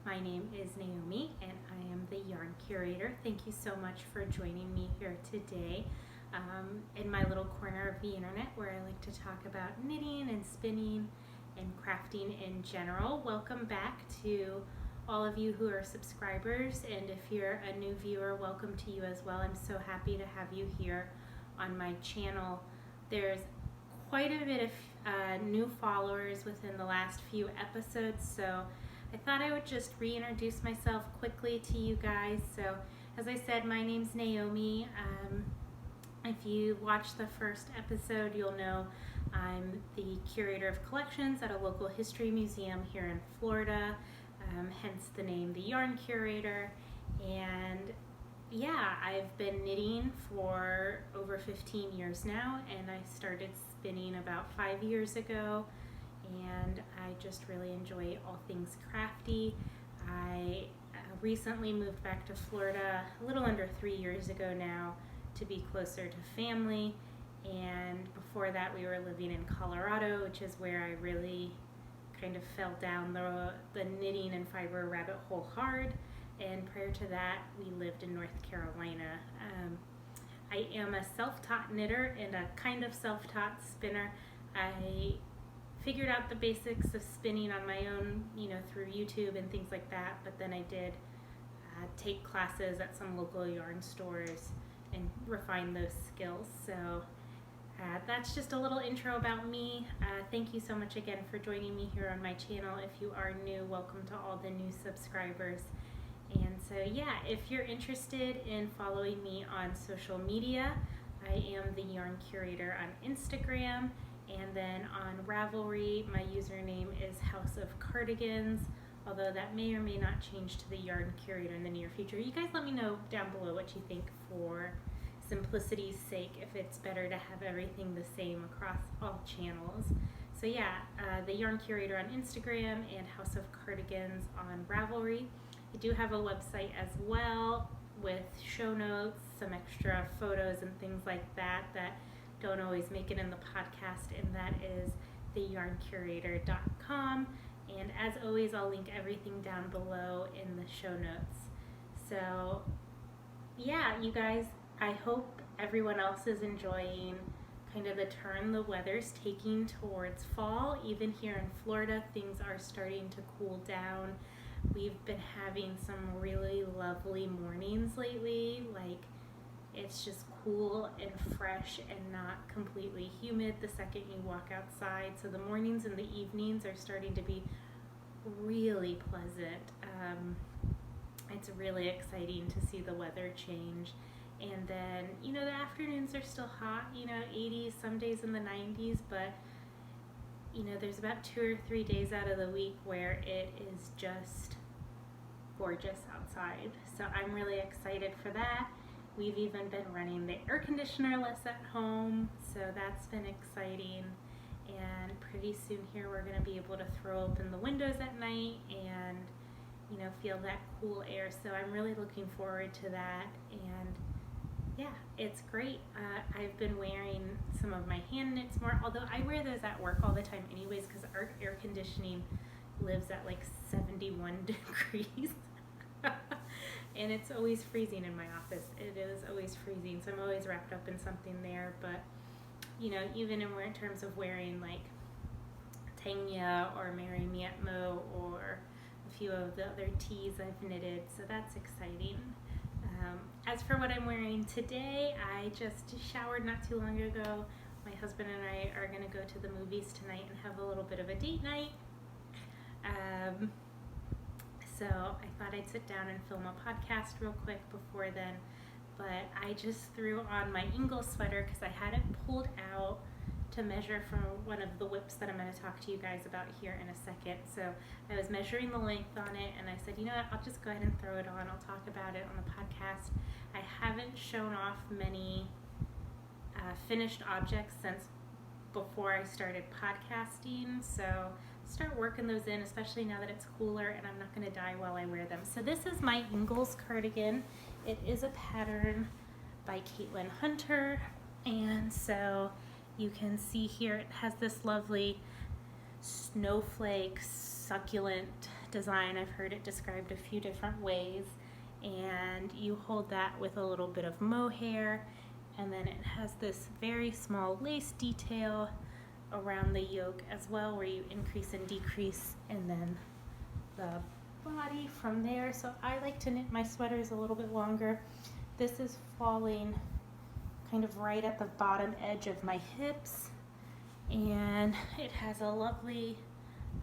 My name is Naomi and I am the yarn curator. Thank you so much for joining me here today in my little corner of the internet where I like to talk about knitting and spinning and crafting in general. Welcome back to all of you who are subscribers, and if you're a new viewer, welcome to you as well. I'm so happy to have you here on my channel. There's quite a bit of new followers within the last few episodes, so I thought I would just reintroduce myself quickly to you guys. So as I said, my name's Naomi. If you watched the first episode, you'll know I'm the curator of collections at a local history museum here in Florida, hence the name the Yarn Curator. And yeah, I've been knitting for over 15 years now, and I started spinning about 5 years ago, and I just really enjoy all things crafty. I recently moved back to Florida a little under 3 years ago now to be closer to family, and before that we were living in Colorado, which is where I really kind of fell down the knitting and fiber rabbit hole hard. And prior to that, we lived in North Carolina. I am a self-taught knitter and a kind of self-taught spinner. I figured out the basics of spinning on my own, through YouTube and things like that, but then I did take classes at some local yarn stores and refine those skills. So that's just a little intro about me. Thank you so much again for joining me here on my channel. If you are new, welcome to all the new subscribers. And so yeah, if you're interested in following me on social media, I am the Yarn Curator on Instagram, and then on Ravelry, my username is House of Cardigans, although that may or may not change to the Yarn Curator in the near future. You guys let me know down below what you think for simplicity's sake, if it's better to have everything the same across all channels. So yeah, the Yarn Curator on Instagram and House of Cardigans on Ravelry. I do have a website as well with show notes, some extra photos and things like that that don't always make it in the podcast, and that is theyarncurator.com. And as always, I'll link everything down below in the show notes. So yeah, you guys, I hope everyone else is enjoying kind of the turn the weather's taking towards fall. Even here in Florida, things are starting to cool down. We've been having some really lovely mornings lately, like it's just cool and fresh and not completely humid the second you walk outside. So the mornings and the evenings are starting to be really pleasant. It's really exciting to see the weather change. And then, the afternoons are still hot, 80s, some days in the 90s, but there's about 2 or 3 days out of the week where it is just gorgeous outside. So I'm really excited for that. We've even been running the air conditioner less at home, so that's been exciting. And pretty soon here we're going to be able to throw open the windows at night and, feel that cool air. So I'm really looking forward to that. And yeah, it's great. I've been wearing some of my hand knits more, although I wear those at work all the time anyways because our air conditioning lives at like 71 degrees. And it's always freezing in my office. It is always freezing, so I'm always wrapped up in something there. But even in terms of wearing like Tanya or Mary Mietmo or a few of the other tees I've knitted, so that's exciting. As for what I'm wearing today, I just showered not too long ago. My husband and I are going to go to the movies tonight and have a little bit of a date night. So I thought I'd sit down and film a podcast real quick before then. But I just threw on my Ingle sweater because I had it pulled out to measure from one of the whips that I'm going to talk to you guys about here in a second. So I was measuring the length on it, and I said, you know what, I'll just go ahead and throw it on. I'll talk about it on the podcast. I haven't shown off many finished objects since before I started podcasting, so start working those in, especially now that it's cooler and I'm not going to die while I wear them. So this is my Ingles cardigan. It is a pattern by Caitlin Hunter, and so you can see here it has this lovely snowflake succulent design. I've heard it described a few different ways, and you hold that with a little bit of mohair, and then it has this very small lace detail around the yoke as well, where you increase and decrease, and then the body from there. So I like to knit my sweaters a little bit longer. This is falling kind of right at the bottom edge of my hips, and it has a lovely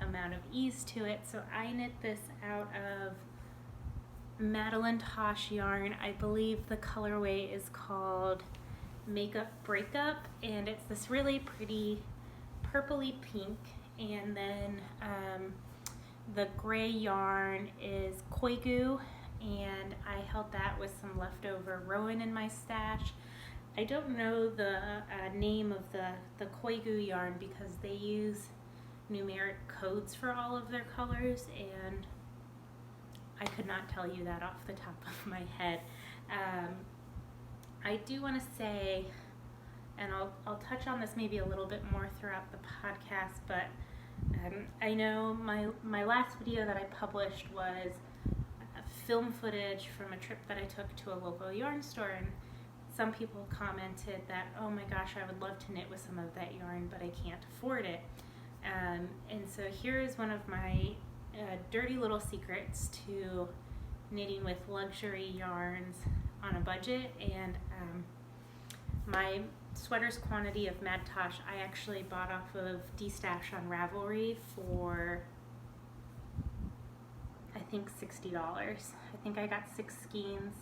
amount of ease to it. So I knit this out of Madeline Tosh yarn. I believe the colorway is called Makeup Breakup, and it's this really pretty purpley pink, and then the gray yarn is Chiagoo, and I held that with some leftover Rowan in my stash. I don't know the name of the Chiagoo yarn because they use numeric codes for all of their colors, and I could not tell you that off the top of my head. I do want to say, and I'll touch on this maybe a little bit more throughout the podcast, but I know my last video that I published was film footage from a trip that I took to a local yarn store, and some people commented that, oh my gosh, I would love to knit with some of that yarn, but I can't afford it. And so here is one of my dirty little secrets to knitting with luxury yarns on a budget. And my sweaters quantity of Mad Tosh I actually bought off of D-Stash on Ravelry for I think $60. I think I got 6 skeins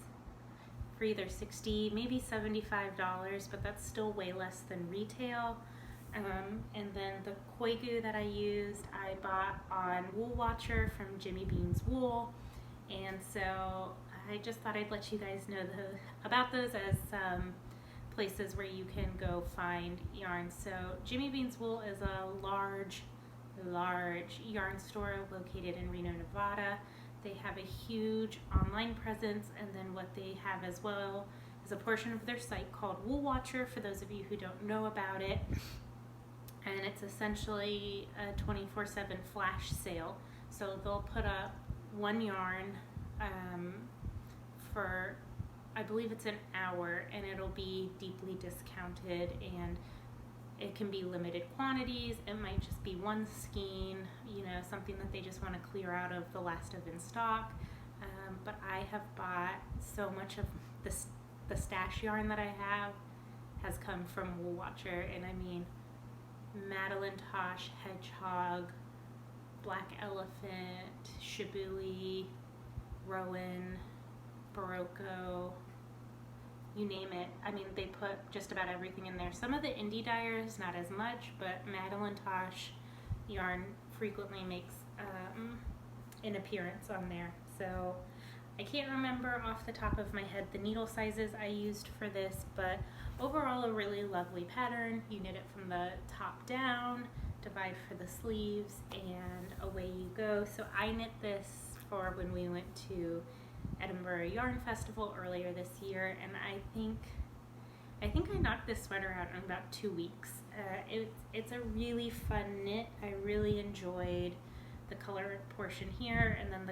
for either $60, maybe $75, but that's still way less than retail. And then the Chiagoo that I used, I bought on Wool Watcher from Jimmy Bean's Wool, and so I just thought I'd let you guys know about those as places where you can go find yarn. So Jimmy Bean's Wool is a large yarn store located in Reno, Nevada. They have a huge online presence, and then what they have as well is a portion of their site called Wool Watcher, for those of you who don't know about it. And it's essentially a 24/7 flash sale. So they'll put up one yarn for, I believe it's an hour, and it'll be deeply discounted, and it can be limited quantities. It might just be one skein, you know, something that they just want to clear out of the last of in stock. But I have bought so much of the stash yarn that I have has come from Wool Watcher, and I mean, Madeline Tosh, Hedgehog, Black Elephant, Shibui, Rowan, Berroco, you name it. I mean, they put just about everything in there. Some of the indie dyers, not as much, but Madeline Tosh yarn frequently makes an appearance on there. So I can't remember off the top of my head the needle sizes I used for this, but overall a really lovely pattern. You knit it from the top down, divide for the sleeves, and away you go. So I knit this for when we went to Edinburgh Yarn Festival earlier this year, and I think I knocked this sweater out in about 2 weeks. It's a really fun knit. I really enjoyed the color portion here, and then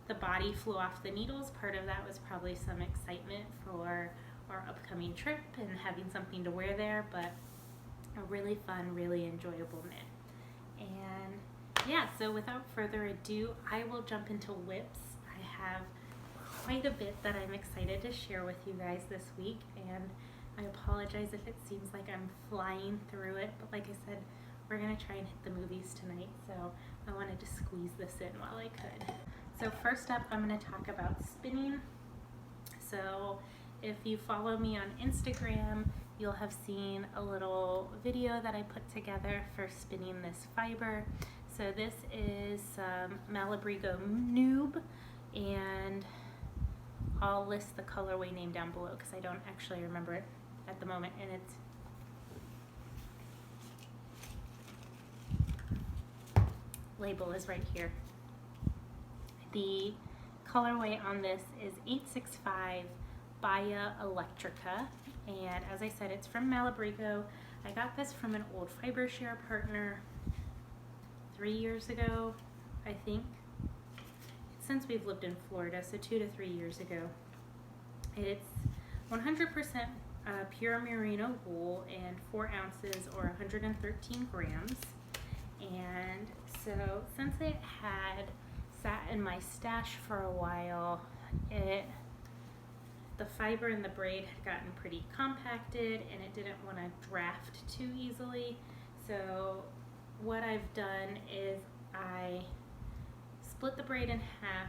the body flew off the needles. Part of that was probably some excitement for our upcoming trip and having something to wear there, but a really fun, really enjoyable knit. And yeah, so without further ado, I will jump into whips. I have quite a bit that I'm excited to share with you guys this week, and I apologize if it seems like I'm flying through it, but like I said, we're gonna try and hit the movies tonight, so I wanted to squeeze this in while I could. So first up, I'm gonna talk about spinning. So if you follow me on Instagram, you'll have seen a little video that I put together for spinning this fiber. So this is Malabrigo Nube, and I'll list the colorway name down below because I don't actually remember it at the moment, and its label is right here. The colorway on this is 865 Baya Electrica, and as I said, it's from Malabrigo. I got this from an old fiber share partner 3 years ago, I think. since we've lived in Florida, so 2 to 3 years ago. It's 100% pure merino wool and 4 ounces or 113 grams. And so since it had sat in my stash for a while, the fiber in the braid had gotten pretty compacted and it didn't want to draft too easily. So what I've done is I split the braid in half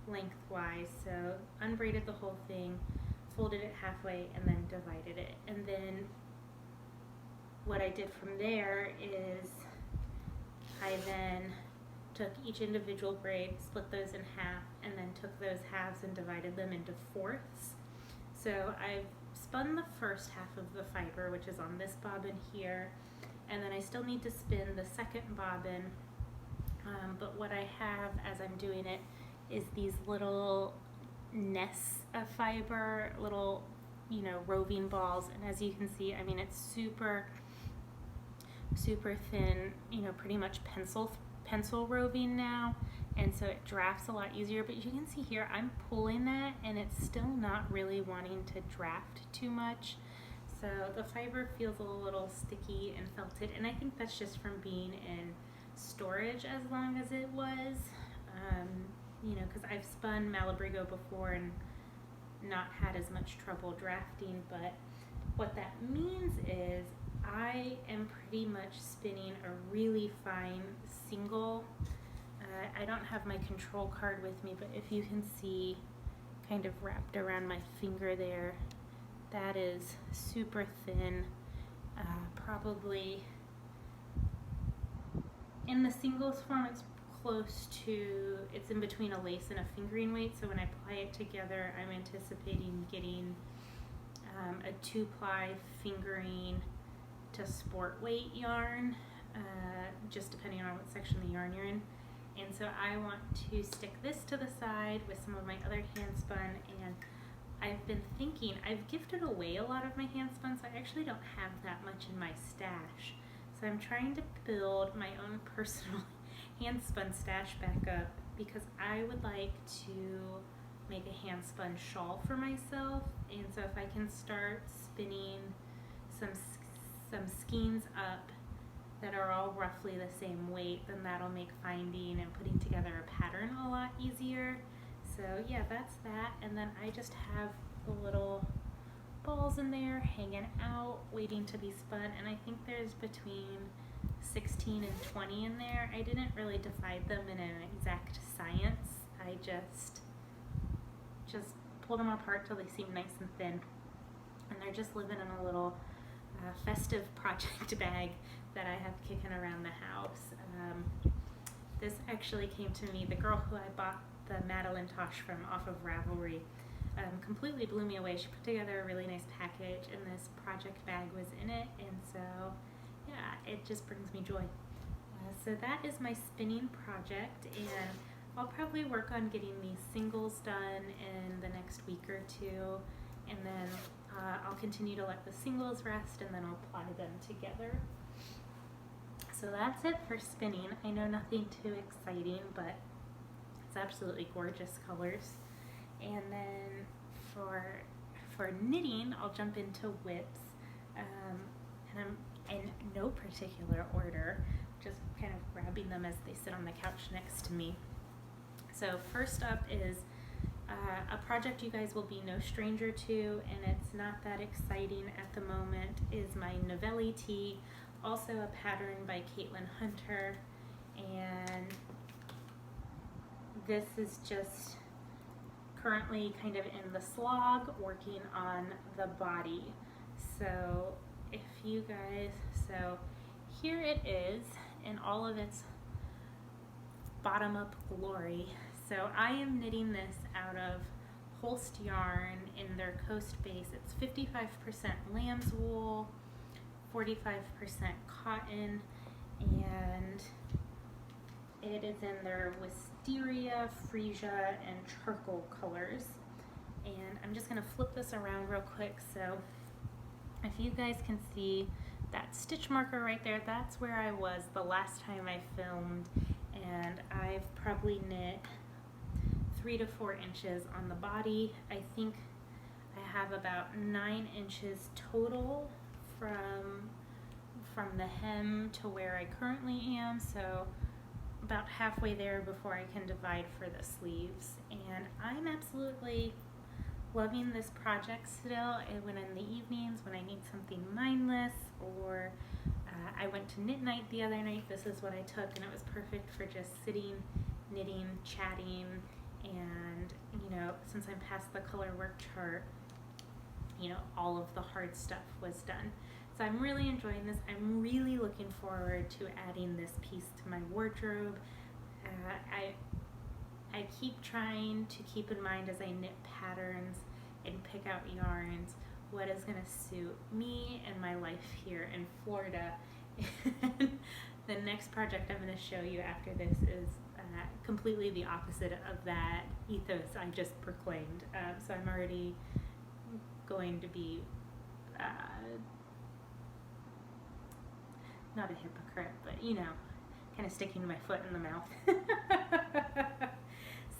lengthwise, so unbraided the whole thing, folded it halfway, and then divided it. And then what I did from there is I then took each individual braid, split those in half, and then took those halves and divided them into fourths. So I've spun the first half of the fiber, which is on this bobbin here, and then I still need to spin the second bobbin. But what I have as I'm doing it is these little nests of fiber, little, roving balls. And as you can see, I mean, it's super, super thin, pretty much pencil roving now. And so it drafts a lot easier. But you can see here, I'm pulling that and it's still not really wanting to draft too much. So the fiber feels a little sticky and felted. And I think that's just from being in storage as long as it was, because I've spun Malabrigo before and not had as much trouble drafting. But what that means is I am pretty much spinning a really fine single. I don't have my control card with me, but if you can see kind of wrapped around my finger there, that is super thin, probably in the singles form, it's in between a lace and a fingering weight. So when I apply it together, I'm anticipating getting a 2-ply fingering to sport weight yarn, just depending on what section of the yarn you're in. And so I want to stick this to the side with some of my other handspun, and I've been thinking, I've gifted away a lot of my handspun, so I actually don't have that much in my stash. So I'm trying to build my own personal handspun stash back up because I would like to make a handspun shawl for myself. And so if I can start spinning some skeins up that are all roughly the same weight, then that'll make finding and putting together a pattern a lot easier. So yeah, that's that. And then I just have the little balls in there hanging out, waiting to be spun. And I think there's between 16 and 20 in there. I didn't really divide them in an exact science. I just pulled them apart till they seem nice and thin. And they're just living in a little festive project bag that I have kicking around the house. This actually came to me, the girl who I bought the Madeleine Tosh from off of Ravelry completely blew me away. She put together a really nice package and this project bag was in it, and so yeah, it just brings me joy. So that is my spinning project, and I'll probably work on getting these singles done in the next week or two, and then I'll continue to let the singles rest, and then I'll apply them together. So that's it for spinning. I know nothing too exciting, but it's absolutely gorgeous colors. And then for knitting, I'll jump into whips, and I'm in no particular order, just kind of grabbing them as they sit on the couch next to me. So first up is a project you guys will be no stranger to, and it's not that exciting at the moment, is my Navelli tee, also a pattern by Caitlin Hunter, and this is just currently kind of in the slog, working on the body. So if you guys, so here it is in all of its bottom up glory. So I am knitting this out of Holst yarn in their coast base. It's 55% lamb's wool, 45% cotton, and it is in their wisteria, freesia, and charcoal colors. And I'm just going to flip this around real quick. So if you guys can see that stitch marker right there, that's where I was the last time I filmed, and I've probably knit 3 to 4 inches on the body. I think I have about 9 inches total from the hem to where I currently am, so about halfway there before I can divide for the sleeves. And I'm absolutely loving this project still. When in the evenings, when I need something mindless, or I went to knit night the other night, this is what I took, and it was perfect for just sitting, knitting, chatting, and since I'm past the color work chart, all of the hard stuff was done. So I'm really enjoying this. I'm really looking forward to adding this piece to my wardrobe. I keep trying to keep in mind as I knit patterns and pick out yarns what is going to suit me and my life here in Florida. The next project I'm going to show you after this is completely the opposite of that ethos I just proclaimed. So I'm already going to be not a hypocrite, but kind of sticking my foot in the mouth.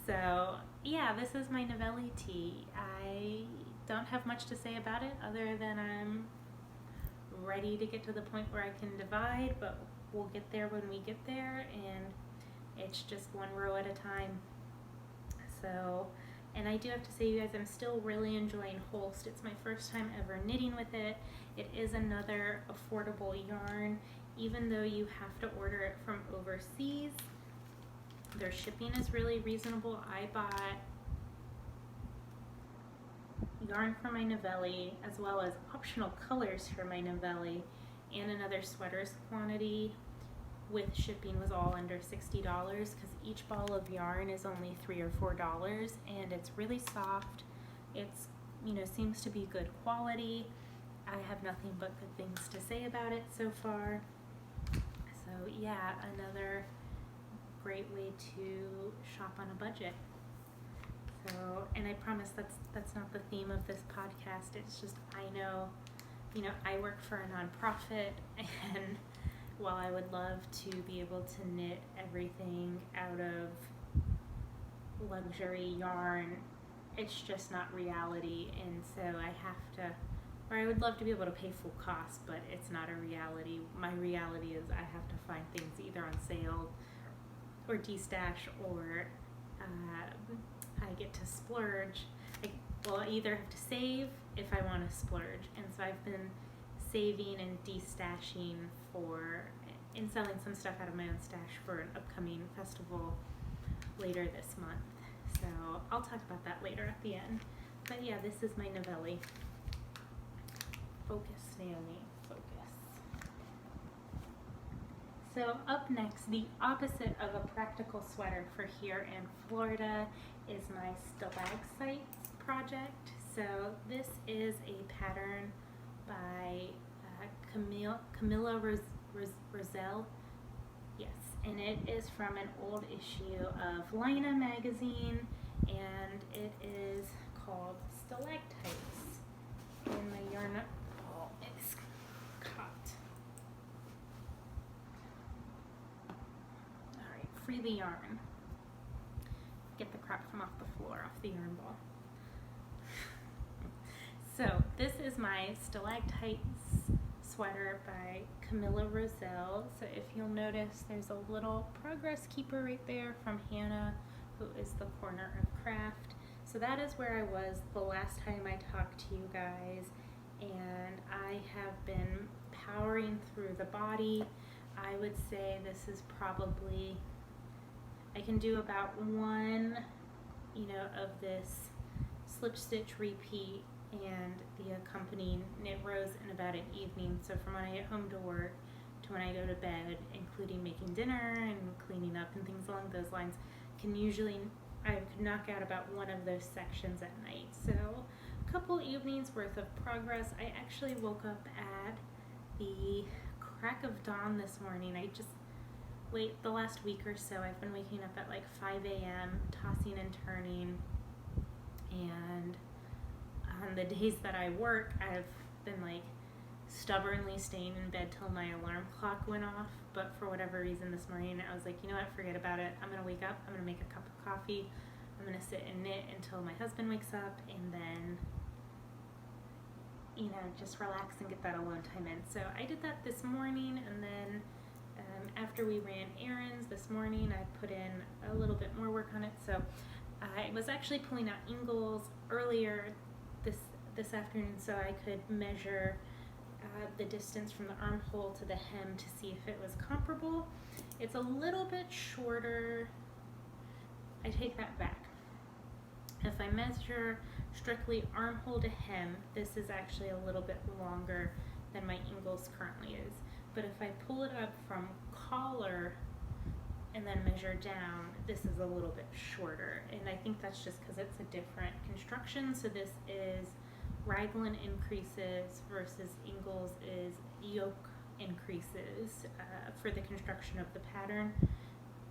So yeah, this is my Navelli tee. I don't have much to say about it other than I'm ready to get to the point where I can divide, but we'll get there when we get there, and it's just one row at a time. So, and I do have to say, you guys, I'm still really enjoying Holst. It's my first time ever knitting with it. It is another affordable yarn, even though you have to order it from overseas. Their shipping is really reasonable. I bought yarn for my Navelli, as well as optional colors for my Navelli, and another sweaters quantity with shipping was all under $60, because each ball of yarn is only $3 or $4, and it's really soft. It's seems to be good quality. I have nothing but good things to say about it so far. So yeah, another great way to shop on a budget. So, and I promise that's not the theme of this podcast. It's just, I know, I work for a nonprofit, and while I would love to be able to knit everything out of luxury yarn, it's just not reality. And so I have to, or I would love to be able to pay full cost, but it's not a reality. My reality is I have to find things either on sale or destash, or I get to splurge. I either have to save if I want to splurge, and so I've been saving and destashing and selling some stuff out of my own stash for an upcoming festival later this month. So I'll talk about that later at the end. But yeah, this is my Navelli. Focus, Naomi, focus. So up next, the opposite of a practical sweater for here in Florida is my Stalactites project. So this is a pattern by Camille Rosselle. Yes, and it is from an old issue of Lite magazine, and it is called Stalactites. And my yarn ball is caught. Alright, free the yarn. Get the crap from off the floor, off the yarn ball. So this is my Stalactites sweater by Camille Rosselle. So if you'll notice, there's a little progress keeper right there from Hannah, who is the corner of Craft. So that is where I was the last time I talked to you guys, and I have been powering through the body. I would say this is probably, I can do about one, of this slip stitch repeat and the accompanying knit rows in about an evening. So from when I get home to work to when I go to bed, including making dinner and cleaning up and things along those lines, I could knock out about one of those sections at night. So a couple evenings worth of progress. I actually woke up at the crack of dawn this morning. The last week or so, I've been waking up at like 5 a.m., tossing and turning, and on the days that I work, I've been like stubbornly staying in bed till my alarm clock went off. But for whatever reason this morning, I was like, you know what, forget about it. I'm gonna wake up, I'm gonna make a cup of coffee, I'm going to sit and knit until my husband wakes up, and then, you know, just relax and get that alone time in. So I did that this morning, and then after we ran errands this morning, I put in a little bit more work on it. So I was actually pulling out ingles earlier this afternoon so I could measure the distance from the armhole to the hem to see if it was comparable. It's a little bit shorter. I take that back. If I measure strictly armhole to hem, this is actually a little bit longer than my ingles currently is. But if I pull it up from collar and then measure down, this is a little bit shorter. And I think that's just because it's a different construction. So this is raglan increases versus ingles is yoke increases for the construction of the pattern,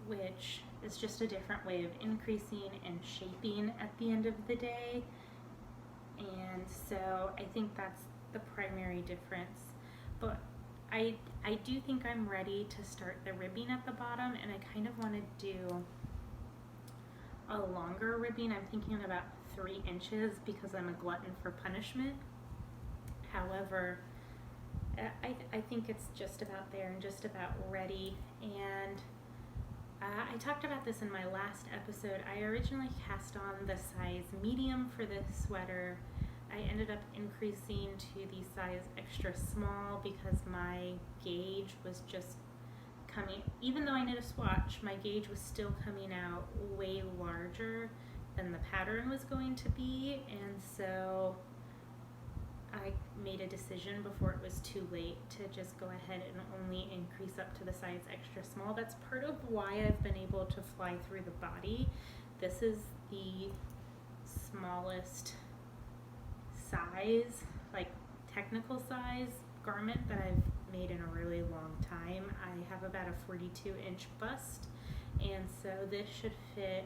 which is just a different way of increasing and shaping at the end of the day. And so I think that's the primary difference. But I do think I'm ready to start the ribbing at the bottom, and I kind of want to do a longer ribbing. I'm thinking about 3 inches because I'm a glutton for punishment. However, I think it's just about there and just about ready. And I talked about this in my last episode. I originally cast on the size medium for this sweater. I ended up increasing to the size extra small because my gauge was just coming, even though I knit a swatch, my gauge was still coming out way larger than the pattern was going to be. And so I made a decision before it was too late to just go ahead and only increase up to the size extra small. That's part of why I've been able to fly through the body. This is the smallest size, like technical size garment that I've made in a really long time. I have about a 42-inch bust, and so this should fit.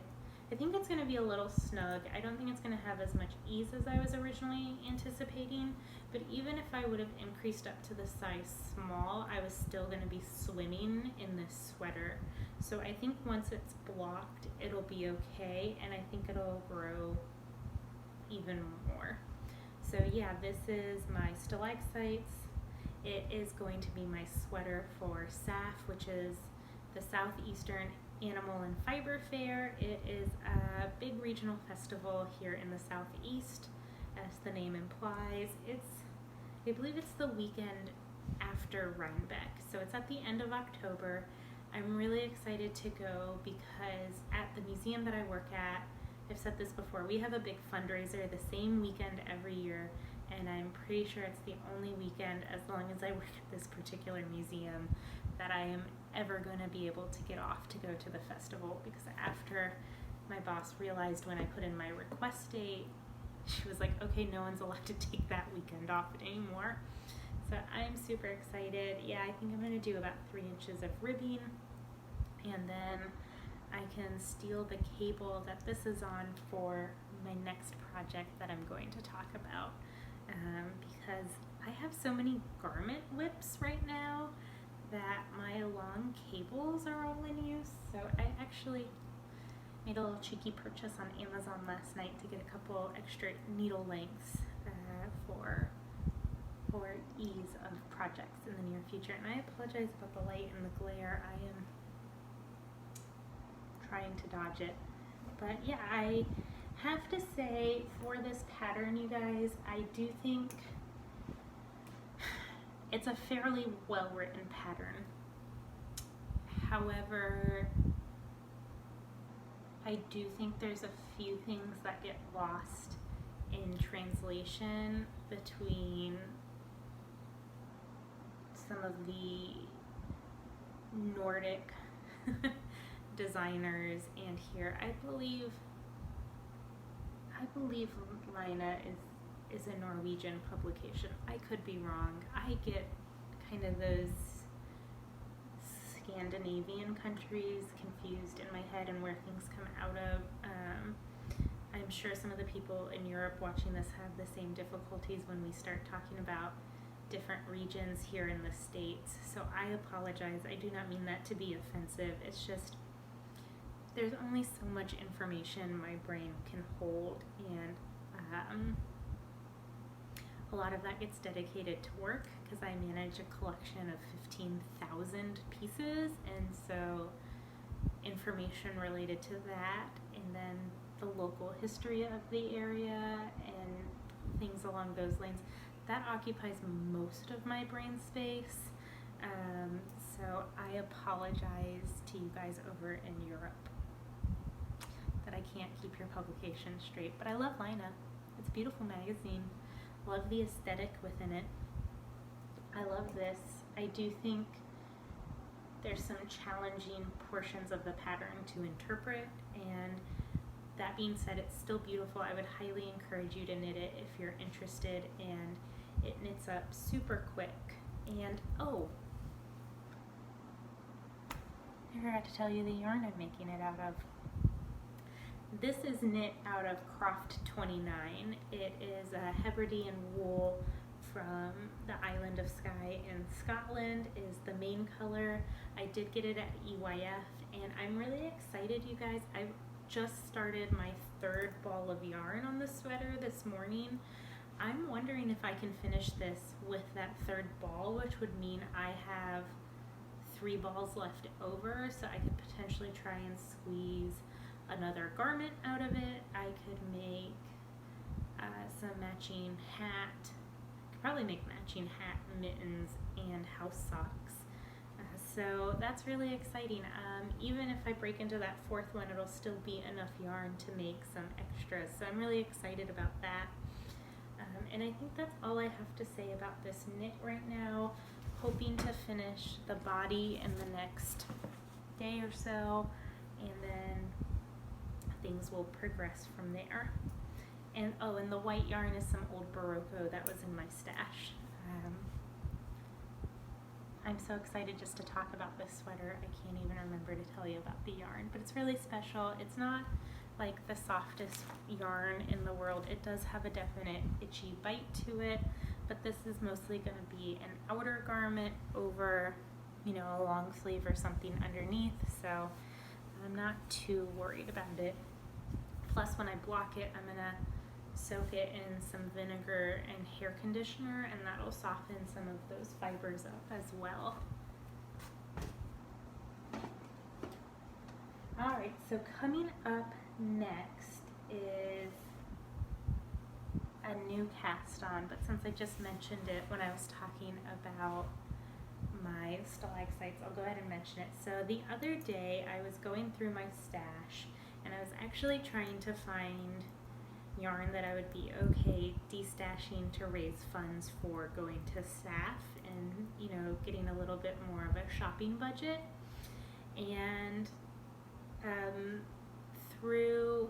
I think it's going to be a little snug. I don't think it's going to have as much ease as I was originally anticipating, but even if I would have increased up to the size small, I was still going to be swimming in this sweater. So I think once it's blocked, it'll be okay, and I think it'll grow even more. So yeah, this is my Stalactites. It is going to be my sweater for SAFF, which is the Southeastern Animal and Fiber Fair. It is a big regional festival here in the Southeast, as the name implies. I believe it's the weekend after Rhinebeck, so it's at the end of October. I'm really excited to go because at the museum that I work at, I've said this before, we have a big fundraiser the same weekend every year, and I'm pretty sure it's the only weekend, as long as I work at this particular museum, that I am ever going to be able to get off to go to the festival, because after my boss realized when I put in my request date, she was like, okay, no one's allowed to take that weekend off anymore. So I'm super excited. Yeah, I think I'm going to do about 3 inches of ribbing, and then I can steal the cable that this is on for my next project that I'm going to talk about, because I have so many garment whips right now that my long cables are all in use. So I actually made a little cheeky purchase on Amazon last night to get a couple extra needle lengths for ease of projects in the near future. And I apologize about the light and the glare. I am trying to dodge it. But yeah, I have to say, for this pattern, you guys, I do think it's a fairly well-written pattern. However, I do think there's a few things that get lost in translation between some of the Nordic designers and here. I believe Lina is a Norwegian publication. I could be wrong. I get kind of those Scandinavian countries confused in my head and where things come out of. I'm sure some of the people in Europe watching this have the same difficulties when we start talking about different regions here in the States. So I apologize. I do not mean that to be offensive. It's just there's only so much information my brain can hold, and a lot of that gets dedicated to work because I manage a collection of 15,000 pieces, and so information related to that, and then the local history of the area and things along those lines, that occupies most of my brain space. So I apologize to you guys over in Europe that I can't keep your publication straight, but I love Lina. It's a beautiful magazine. Love the aesthetic within it. I love this. I do think there's some challenging portions of the pattern to interpret, and that being said, it's still beautiful. I would highly encourage you to knit it if you're interested, and it knits up super quick. And I forgot to tell you the yarn I'm making it out of. This is knit out of Croft 29. It is a Heberdean wool from the island of Skye in Scotland, is the main color. I did get it at EYF, and I'm really excited, you guys. I've just started my third ball of yarn on the sweater this morning. I'm wondering if I can finish this with that third ball, which would mean I have 3 balls left over, so I could potentially try and squeeze another garment out of it. I could make some matching hat. Could probably make matching hat, mittens, and house socks. So that's really exciting. Even if I break into that 4th one, it'll still be enough yarn to make some extras. So I'm really excited about that. And I think that's all I have to say about this knit right now. Hoping to finish the body in the next day or so, and then things will progress from there. And and the white yarn is some old Berroco that was in my stash. I'm so excited just to talk about this sweater. I can't even remember to tell you about the yarn, but it's really special. It's not like the softest yarn in the world. It does have a definite itchy bite to it, but this is mostly going to be an outer garment over, a long sleeve or something underneath, so I'm not too worried about it. Plus, when I block it, I'm going to soak it in some vinegar and hair conditioner, and that'll soften some of those fibers up as well. Alright, so coming up next is a new cast on, but since I just mentioned it when I was talking about my stalactites, I'll go ahead and mention it. So the other day I was going through my stash, and I was actually trying to find yarn that I would be okay destashing to raise funds for going to SAFF and, getting a little bit more of a shopping budget. And through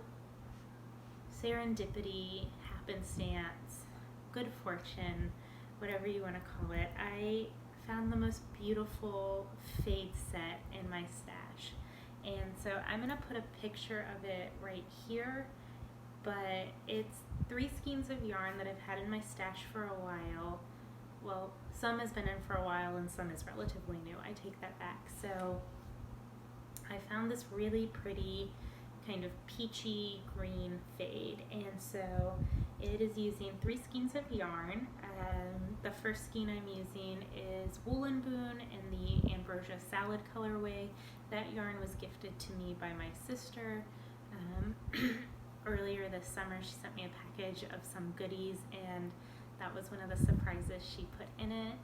serendipity, happenstance, good fortune, whatever you want to call it, I found the most beautiful fade set in my stash. And so I'm going to put a picture of it right here, but it's 3 skeins of yarn that I've had in my stash for a while. Well, some has been in for a while and some is relatively new. I take that back. So I found this really pretty kind of peachy green fade, and so it is using 3 skeins of yarn. The first skein I'm using is Woolen Boon in the Ambrosia Salad colorway. That yarn was gifted to me by my sister earlier this summer. She sent me a package of some goodies, and that was one of the surprises she put in it.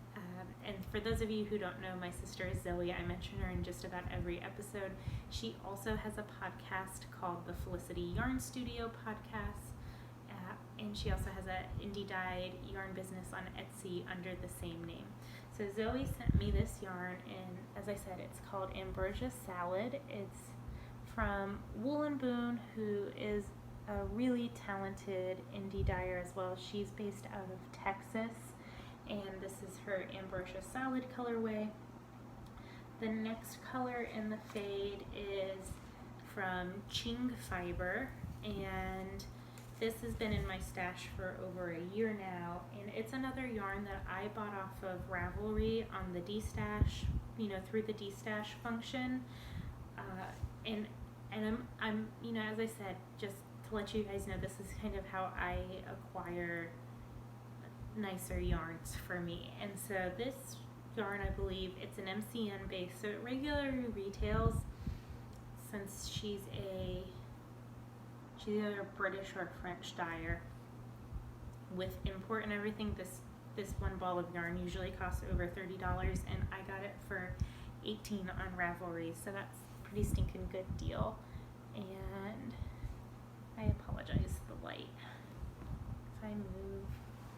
And for those of you who don't know, my sister is Zoe. I mention her in just about every episode. She also has a podcast called the Felicity Yarn Studio podcast, and she also has an indie-dyed yarn business on Etsy under the same name. So Zoe sent me this yarn, and as I said, it's called Ambrosia Salad. It's from Woolen Boon, who is a really talented indie dyer as well. She's based out of Texas, and this is her Ambrosia Salad colorway. The next color in the fade is from Ching Fiber, and this has been in my stash for over a year now, and it's another yarn that I bought off of Ravelry on the D-Stash, through the D-Stash function, and And I'm, you know, as I said, just to let you guys know, this is kind of how I acquire nicer yarns for me. And so this yarn, I believe it's an MCN base, so it regularly retails, since she's either a British or French dyer with import and everything. This one ball of yarn usually costs over $30, and I got it for $18 on Ravelry, so that's a pretty stinking good deal. And I apologize, the light. If I move,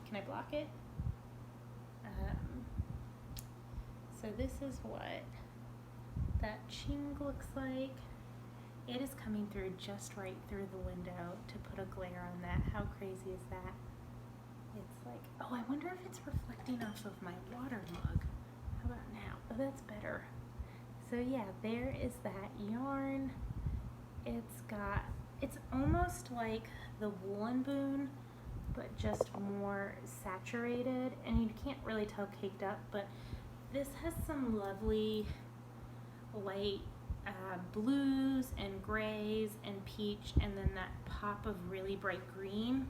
can I block it? So this is what that ching looks like. It is coming through just right through the window to put a glare on that. How crazy is that? It's like, oh, I wonder if it's reflecting off of my water mug. How about now? Oh, that's better. So yeah, there is that yarn. It's almost like the woolen boon, but just more saturated, and you can't really tell caked up, but this has some lovely light blues and grays and peach, and then that pop of really bright green.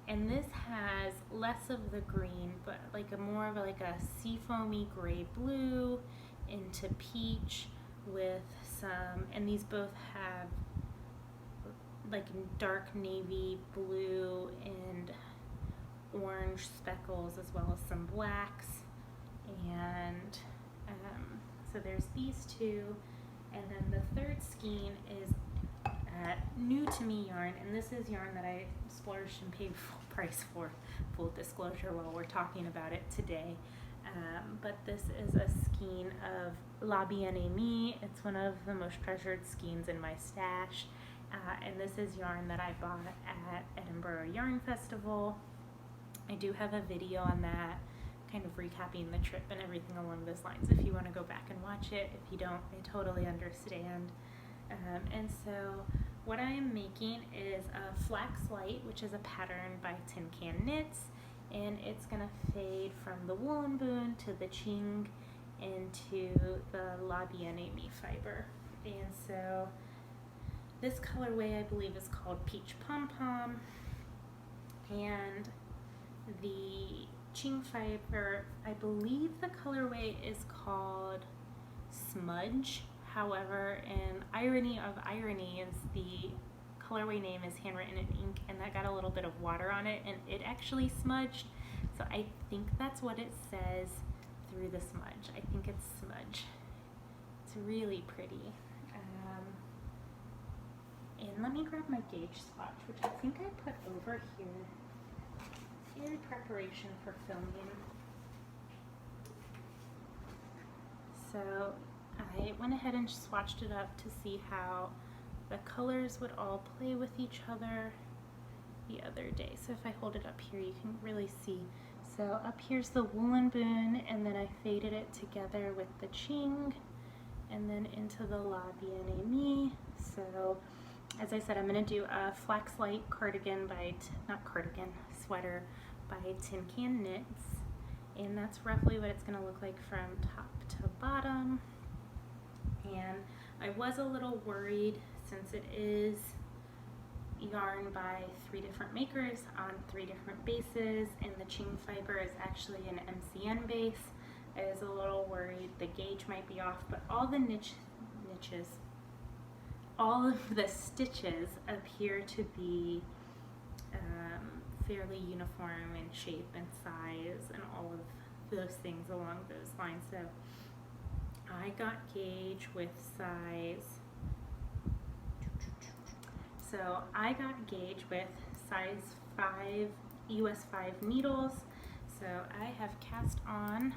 And this has less of the green, but like a more of like a seafoamy gray blue into peach with some, and these both have like dark navy blue and orange speckles, as well as some blacks. And so there's these two, and then the third skein is new to me yarn, and this is yarn that I splurged and paid full price for, full disclosure, while we're talking about it today. But this is a skein of La Bien-Aimée. It's one of the most treasured skeins in my stash, and this is yarn that I bought at Edinburgh Yarn Festival. I do have a video on that, kind of recapping the trip and everything along those lines, if you want to go back and watch it. If you don't, I totally understand. And so what I am making is a Flax Lite, which is a pattern by Tin Can Knits, and it's going to fade from the woolen boon to the ching into the La Bien-Aimée fiber. And so this colorway, I believe, is called Peach Pom Pom, and the ching fiber, I believe the colorway is called Smudge. However, in irony of ironies, the colorway name is handwritten in ink, and that got a little bit of water on it, and it actually smudged. So I think that's what it says through the smudge. I think it's Smudge. It's really pretty. And let me grab my gauge swatch, which I think I put over here in preparation for filming. So I went ahead and swatched it up to see how the colors would all play with each other the other day. So if I hold it up here, you can really see. So up here's the woolen boon, and then I faded it together with the ching, and then into the La Bien-Aimée. So as I said, I'm going to do a Flax Lite cardigan sweater by Tin Can Knits, and that's roughly what it's going to look like from top to bottom. And I was a little worried, since it is yarn by 3 different makers on 3 different bases, and the ching fiber is actually an MCN base. I was a little worried the gauge might be off, but all the all of the stitches appear to be fairly uniform in shape and size and all of those things along those lines. So I got gauge with size. So I got gauge with size 5, US 5 needles. So I have cast on,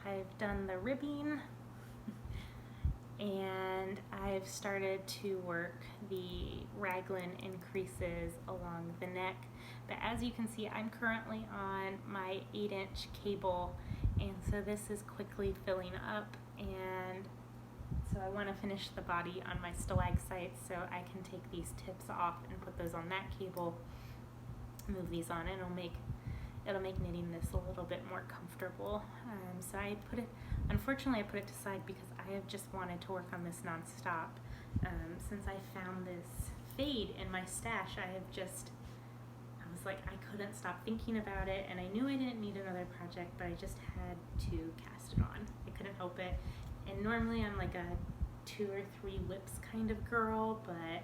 I've done the ribbing, and I've started to work the raglan increases along the neck. But as you can see, I'm currently on my 8-inch cable, and so this is quickly filling up, and so I want to finish the body on my stalactites so I can take these tips off and put those on that cable, move these on, and it'll make knitting this a little bit more comfortable. So unfortunately I put it aside because I have just wanted to work on this nonstop. Since I found this fade in my stash, I was like, I couldn't stop thinking about it, and I knew I didn't need another project, but I just had to cast it on. I couldn't help it. And normally I'm like a 2 or 3 whips kind of girl, but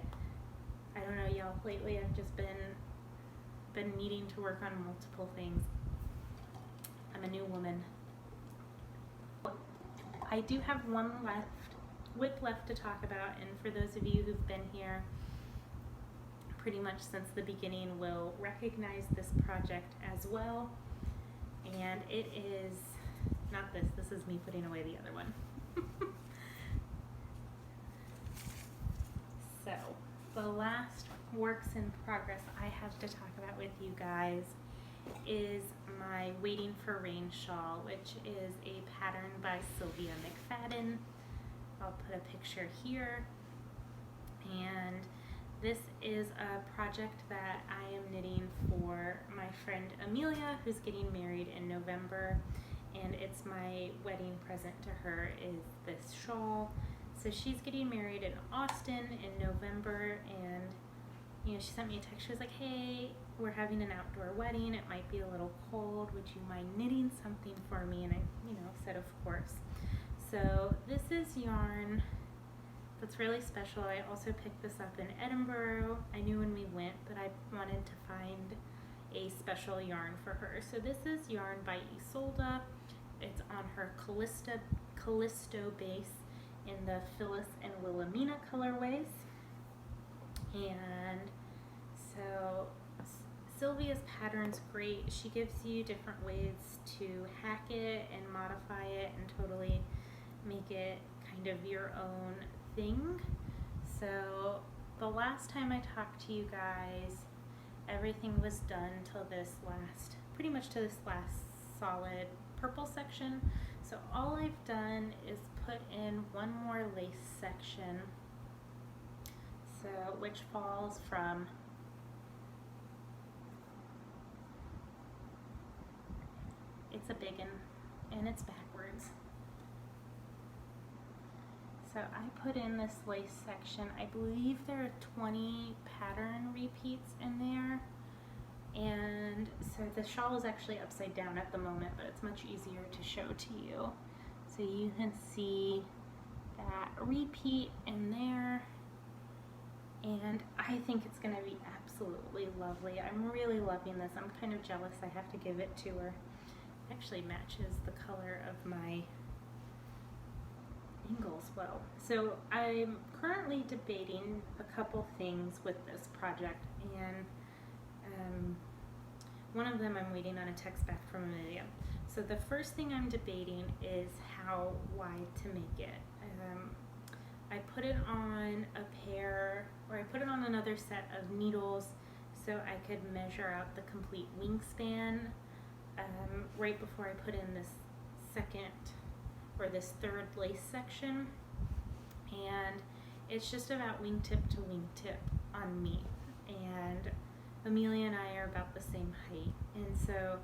I don't know, y'all, lately I've just been needing to work on multiple things. I'm a new woman. I do have one whip left to talk about, and for those of you who've been here pretty much since the beginning will recognize this project as well. And it is not this. This is me putting away the other one. So the last works in progress I have to talk about with you guys is my Waiting for Rain shawl, which is a pattern by Sylvia McFadden. I'll put a picture here. And this is a project that I am knitting for my friend Amelia, who's getting married in November, and it's my wedding present to her is this shawl. So she's getting married in Austin in November, and you know, she sent me a text. She was like, hey, we're having an outdoor wedding. It might be a little cold. Would you mind knitting something for me? And I, said of course. So this is yarn that's really special. I also picked this up in Edinburgh. I knew when we went that I wanted to find a special yarn for her. So this is yarn by Ysolda. It's on her Callisto base in the Phyllis and Wilhelmina colorways. And so Sylvia's pattern's great. She gives you different ways to hack it and modify it and totally make it kind of your own thing. So the last time I talked to you guys, everything was done till pretty much to this last solid purple section. So all I've done is put in one more lace section, so which falls from it's a Biggin and it's backwards. So I put in this lace section. I believe there are 20 pattern repeats in there. And so the shawl is actually upside down at the moment, but it's much easier to show to you. So you can see that repeat in there. And I think it's going to be absolutely lovely. I'm really loving this. I'm kind of jealous I have to give it to her. It actually matches the color of my angles well. So I'm currently debating a couple things with this project, and one of them I'm waiting on a text back from Amelia. So the first thing I'm debating is how wide to make it. I put it on I put it on another set of needles so I could measure out the complete wingspan right before I put in this third lace section, and it's just about wingtip to wingtip on me, and Amelia and I are about the same height, and so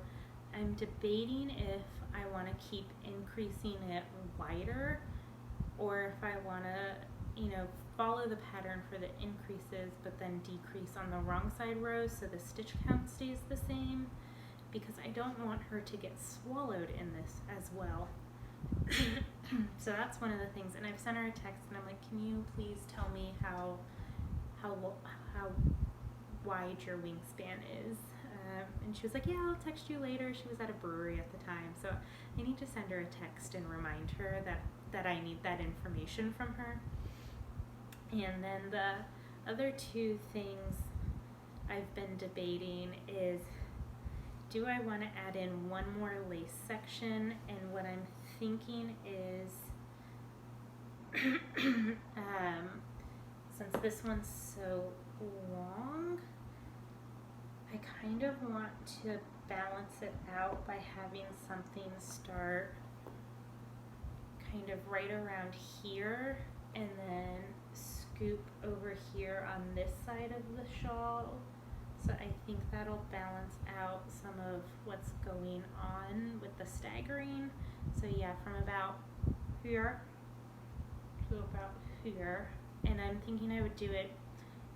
I'm debating if I want to keep increasing it wider or if I want to follow the pattern for the increases but then decrease on the wrong side rows so the stitch count stays the same, because I don't want her to get swallowed in this as well. So that's one of the things, and I've sent her a text and I'm like, can you please tell me how wide your wingspan is? And she was like, yeah, I'll text you later. She was at a brewery at the time, so I need to send her a text and remind her that I need that information from her. And then the other two things I've been debating is, do I want to add in one more lace section? And what I'm thinking is, since this one's so long, I kind of want to balance it out by having something start kind of right around here and then scoop over here on this side of the shawl. So I think that'll balance out some of what's going on with the staggering. So yeah, from about here to about here, and I'm thinking I would do it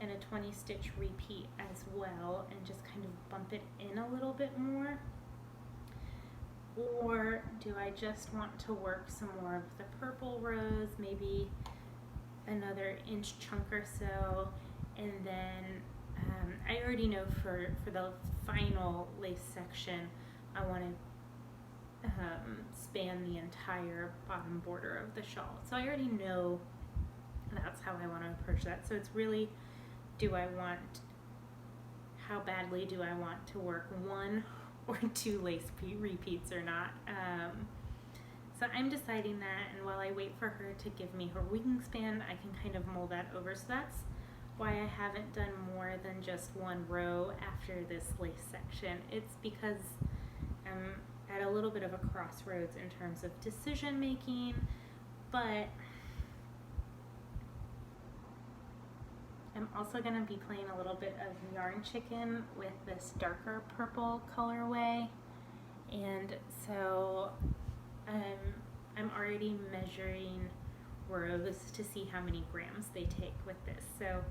in a 20 stitch repeat as well and just kind of bump it in a little bit more. Or do I just want to work some more of the purple rows, maybe another inch chunk or so, and then I already know for the final lace section I want to span the entire bottom border of the shawl. So I already know that's how I want to approach that. So it's really, how badly do I want to work 1 or 2 lace repeats or not? So I'm deciding that, and while I wait for her to give me her wingspan, I can kind of mull that over. So that's why I haven't done more than just 1 row after this lace section. It's because I'm at a little bit of a crossroads in terms of decision making, but I'm also going to be playing a little bit of yarn chicken with this darker purple colorway, and so I'm already measuring rows to see how many grams they take with this. So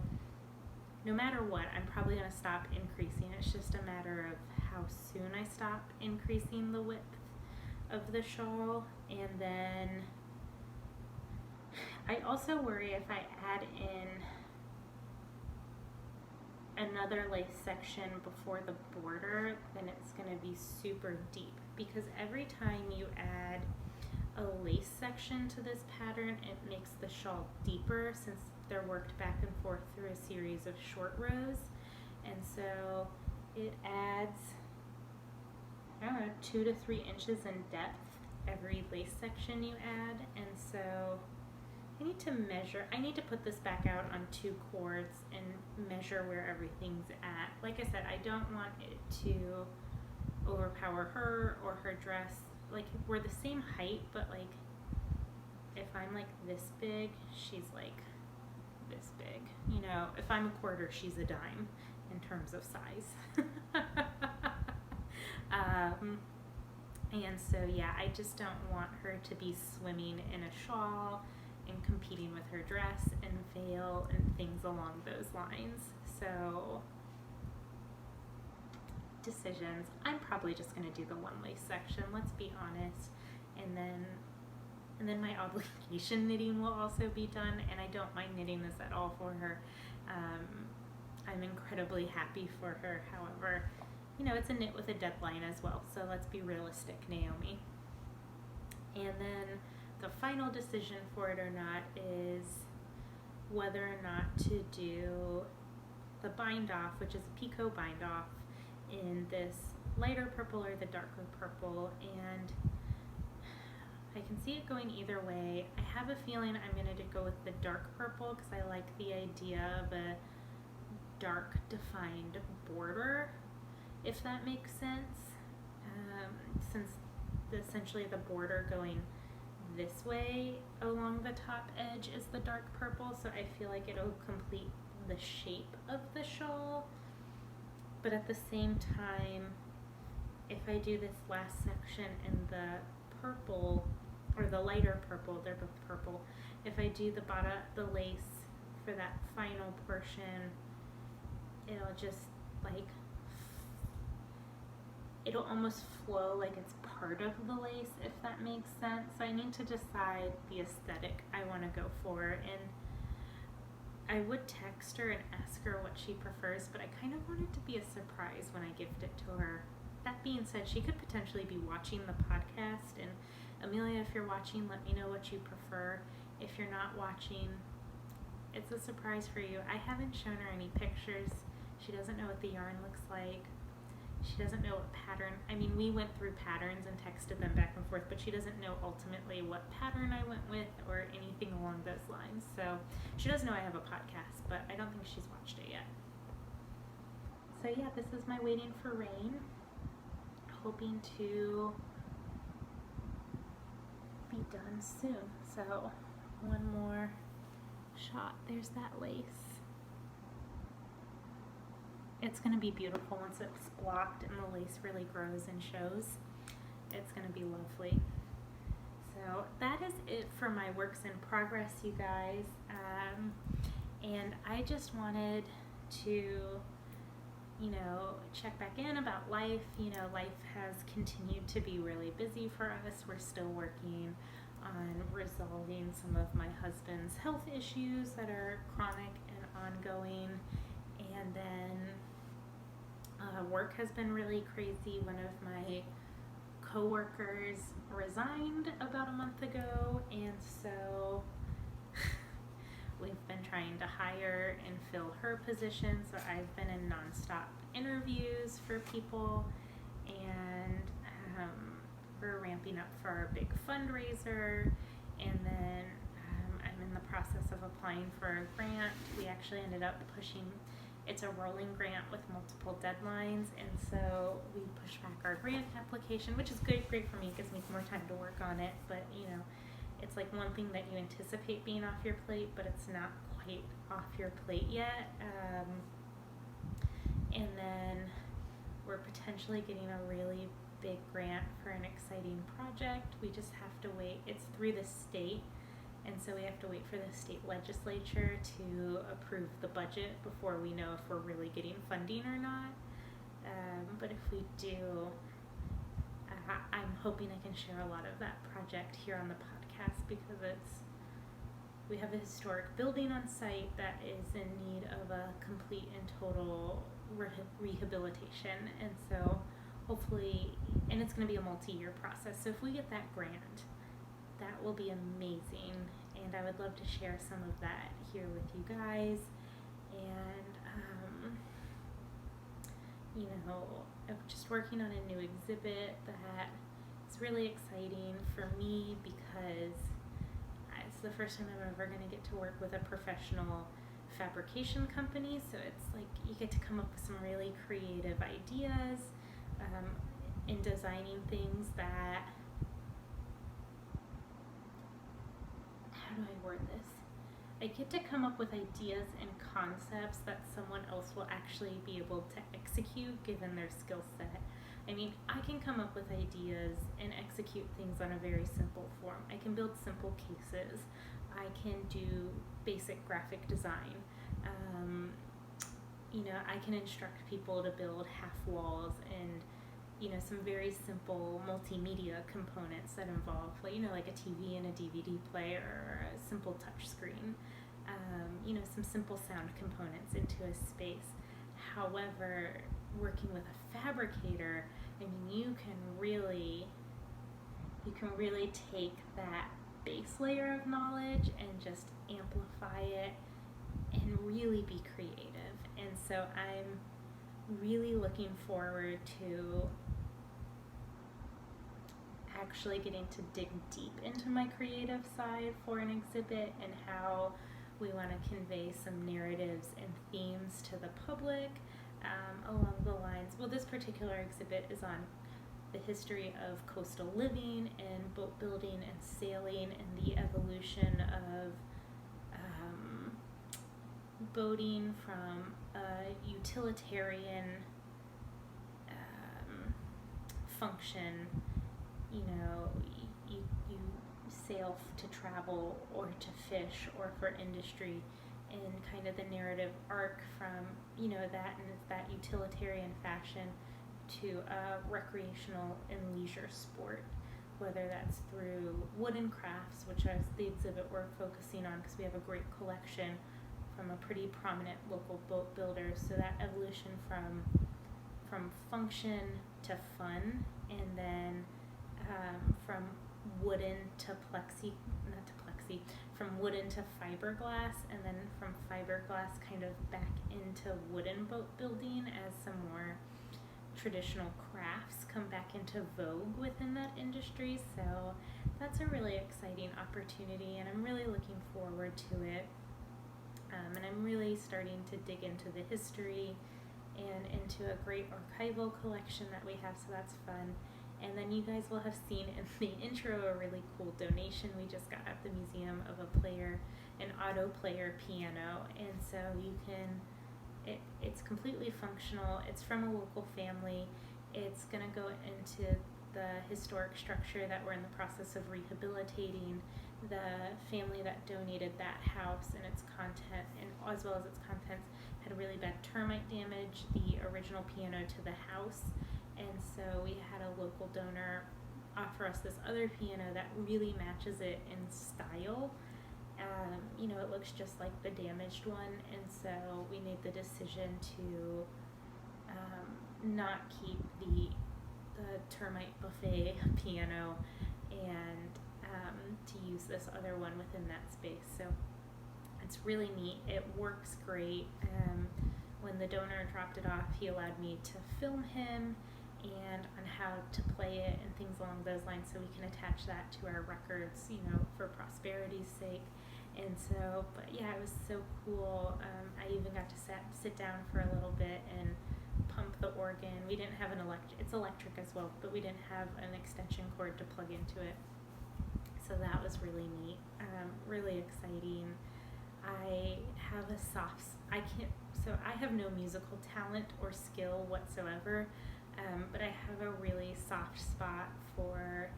no matter what, I'm probably going to stop increasing. It's just a matter of how soon I stop increasing the width of the shawl. And then I also worry if I add in another lace section before the border, then it's going to be super deep, because every time you add a lace section to this pattern, it makes the shawl deeper since they're worked back and forth through a series of short rows, and so it adds, I don't know, 2 to 3 inches in depth every lace section you add. And so I need to measure, I need to put this back out on 2 cords and measure where everything's at. Like I said, I don't want it to overpower her or her dress. Like, we're the same height, but like if I'm like this big, she's like this big. You know, if I'm a quarter, she's a dime in terms of size. And so yeah, I just don't want her to be swimming in a shawl and competing with her dress and veil and things along those lines. So decisions. I'm probably just going to do the 1 lace section, let's be honest, and then my obligation knitting will also be done, and I don't mind knitting this at all for her. I'm incredibly happy for her. However, you know, it's a knit with a deadline as well, so let's be realistic, Naomi. And then the final decision for it or not is whether or not to do the bind off, which is a picot bind off, in this lighter purple or the darker purple. And I can see it going either way. I have a feeling I'm going to go with the dark purple because I like the idea of a dark defined border, if that makes sense, since essentially the border going this way along the top edge is the dark purple, so I feel like it'll complete the shape of the shawl. But at the same time, if I do this last section in the purple, or the lighter purple, they're both purple, if I do the lace for that final portion, it'll just like, it'll almost flow like it's part of the lace, if that makes sense. So I need to decide the aesthetic I want to go for, and I would text her and ask her what she prefers, but I kind of want it to be a surprise when I gift it to her. That being said, she could potentially be watching the podcast, and Amelia, if you're watching, let me know what you prefer. If you're not watching, it's a surprise for you. I haven't shown her any pictures. She doesn't know what the yarn looks like. She doesn't know what pattern. I mean, we went through patterns and texted them back and forth, but she doesn't know ultimately what pattern I went with or anything along those lines. So she does know I have a podcast, but I don't think she's watched it yet. So yeah, this is my waiting for rain. Hoping to be done soon. So 1 more shot. There's that lace. It's going to be beautiful once it's blocked and the lace really grows and shows. It's going to be lovely. So that is it for my works in progress, you guys. And I just wanted to, check back in about life. Life has continued to be really busy for us. We're still working on resolving some of my husband's health issues that are chronic and ongoing. And then work has been really crazy. One of my coworkers resigned about a month ago, and so we've been trying to hire and fill her position. So I've been in nonstop interviews for people, and we're ramping up for our big fundraiser. And then I'm in the process of applying for a grant. We actually ended up pushing. It's a rolling grant with multiple deadlines, and so we pushed back our grant application, which is great for me. It gives me more time to work on it, but it's like one thing that you anticipate being off your plate, but it's not quite off your plate yet. And then we're potentially getting a really big grant for an exciting project. We just have to wait. It's through the state. And so we have to wait for the state legislature to approve the budget before we know if we're really getting funding or not. But if we do, I'm hoping I can share a lot of that project here on the podcast, because we have a historic building on site that is in need of a complete and total rehabilitation. And so hopefully, and it's going to be a multi-year process. So if we get that grant, that will be amazing, and I would love to share some of that here with you guys. And I'm just working on a new exhibit that is really exciting for me, because it's the first time I'm ever going to get to work with a professional fabrication company. So it's like you get to come up with some really creative ideas in designing things that, how do I word this? I get to come up with ideas and concepts that someone else will actually be able to execute given their skill set. I mean, I can come up with ideas and execute things on a very simple form. I can build simple cases. I can do basic graphic design. I can instruct people to build half walls and some very simple multimedia components that involve, like a TV and a DVD player, or a simple touch screen, some simple sound components into a space. However, working with a fabricator, you can really take that base layer of knowledge and just amplify it and really be creative. And so I'm really looking forward to actually getting to dig deep into my creative side for an exhibit, and how we want to convey some narratives and themes to the public along the lines. Well, this particular exhibit is on the history of coastal living and boat building and sailing, and the evolution of boating from a utilitarian function. You sail to travel or to fish or for industry, and kind of the narrative arc from that and that utilitarian fashion to a recreational and leisure sport, whether that's through wooden crafts, which is the exhibit we're focusing on because we have a great collection from a pretty prominent local boat builder. So that evolution from function to fun, and then from wooden to from wooden to fiberglass, and then from fiberglass kind of back into wooden boat building as some more traditional crafts come back into vogue within that industry. So that's a really exciting opportunity, and I'm really looking forward to it. And I'm really starting to dig into the history and into a great archival collection that we have, so that's fun. And then you guys will have seen in the intro a really cool donation we just got at the museum of an auto player piano. And so it's completely functional. It's from a local family. It's going to go into the historic structure that we're in the process of rehabilitating. The family that donated that house and its content, and as well as its contents, had really bad termite damage, the original piano to the house, and so we had a local donor offer us this other piano that really matches it in style. It looks just like the damaged one, and so we made the decision to not keep the termite buffet piano and to use this other one within that space. So it's really neat. It works great. When the donor dropped it off, he allowed me to film him and on how to play it and things along those lines, so we can attach that to our records, for prosperity's sake. And so, but yeah, it was so cool. I even got to sit down for a little bit and pump the organ. We didn't have it's electric as well, but we didn't have an extension cord to plug into it. So that was really neat, really exciting. I have I have no musical talent or skill whatsoever, but I have a really soft spot for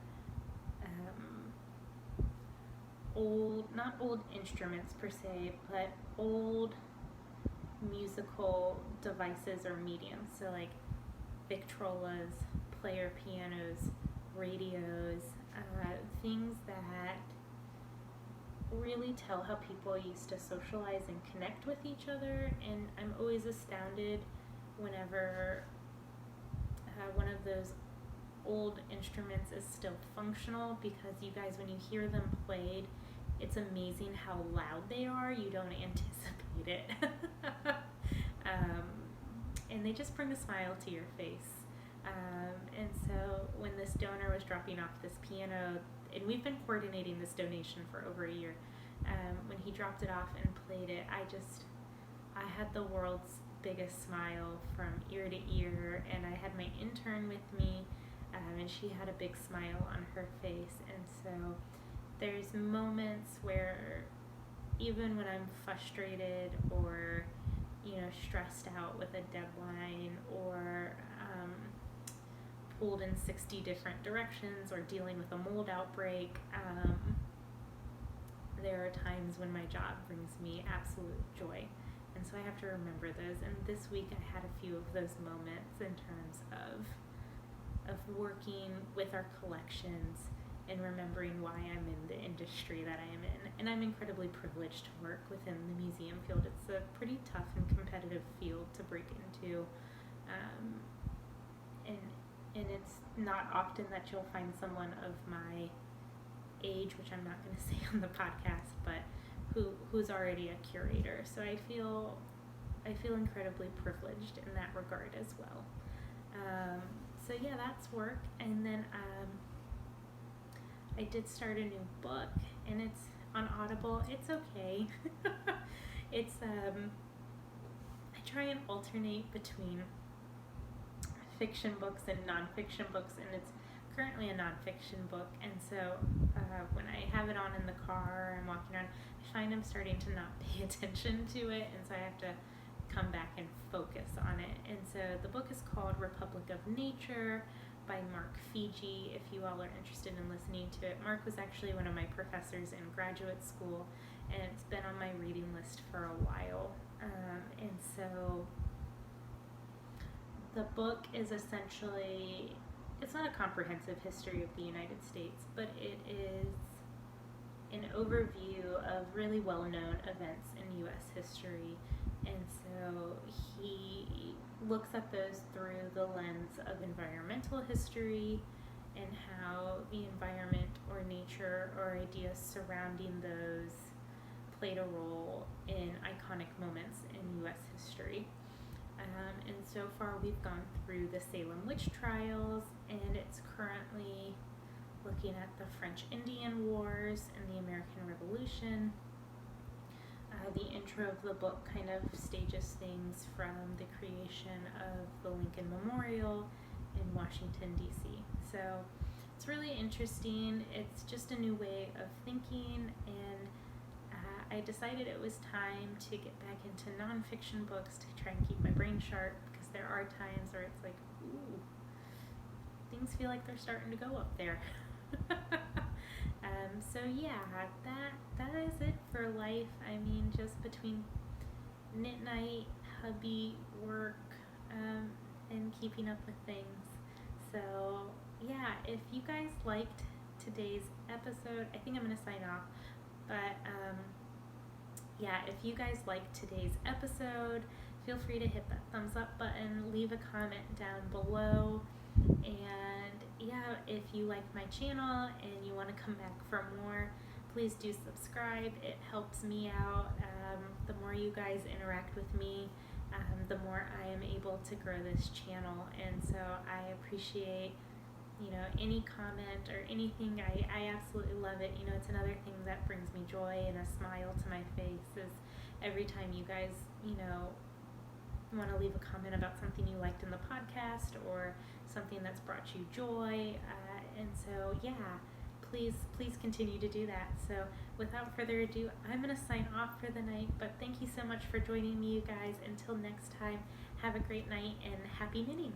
not old instruments per se, but old musical devices or mediums. So like Victrolas, player pianos, radios, things that really tell how people used to socialize and connect with each other. And I'm always astounded whenever one of those old instruments is still functional, because you guys, when you hear them played, it's amazing how loud they are. You don't anticipate it. And they just bring a smile to your face. And so when this donor was dropping off this piano, and we've been coordinating this donation for over a year, when he dropped it off and played it, I had the world's biggest smile from ear to ear, and I had my intern with me, and she had a big smile on her face. And so there's moments where even when I'm frustrated or stressed out with a deadline, or pulled in 60 different directions, or dealing with a mold outbreak, there are times when my job brings me absolute joy, and so I have to remember those. And this week I had a few of those moments in terms of working with our collections and remembering why I'm in the industry that I am in. And I'm incredibly privileged to work within the museum field. It's a pretty tough and competitive field to break into, and it's not often that you'll find someone of my age, which I'm not going to say on the podcast, but who's already a curator. So I feel incredibly privileged in that regard as well. So yeah, that's work. And then I did start a new book, and it's on Audible. It's okay. It's I try and alternate between fiction books and nonfiction books, and it's currently a nonfiction book. And so when I have it on in the car, I'm walking around, I find I'm starting to not pay attention to it, and so I have to come back and focus on it. And so the book is called Republic of Nature by Mark Fiji, if you all are interested in listening to it. Mark was actually one of my professors in graduate school, and it's been on my reading list for a while. And so the book is essentially, it's not a comprehensive history of the United States, but it is an overview of really well-known events in U.S. history. And so he looks at those through the lens of environmental history and how the environment or nature or ideas surrounding those played a role in iconic moments in U.S. history. And so far we've gone through the Salem witch trials, and it's currently looking at the French Indian Wars and the American Revolution. The intro of the book kind of stages things from the creation of the Lincoln Memorial in Washington, D.C. So it's really interesting. It's just a new way of thinking, and I decided it was time to get back into nonfiction books to try and keep my brain sharp, because there are times where it's like, ooh, things feel like they're starting to go up there. So yeah, that is it for life. I mean, just between knit night, hubby, work, and keeping up with things. So yeah, if you guys liked today's episode, I think I'm going to sign off, but yeah, if you guys liked today's episode, feel free to hit that thumbs up button, leave a comment down below, and yeah, if you like my channel and you want to come back for more, please do subscribe. It helps me out. The more you guys interact with me, the more I am able to grow this channel, and so I appreciate, you know, any comment or anything. I absolutely love it. You know, it's another thing that brings me joy and a smile to my face is every time you guys, you know, want to leave a comment about something you liked in the podcast or something that's brought you joy, and so yeah, please continue to do that. So without further ado, I'm going to sign off for the night, but thank you so much for joining me, you guys. Until next time, have a great night and happy knitting.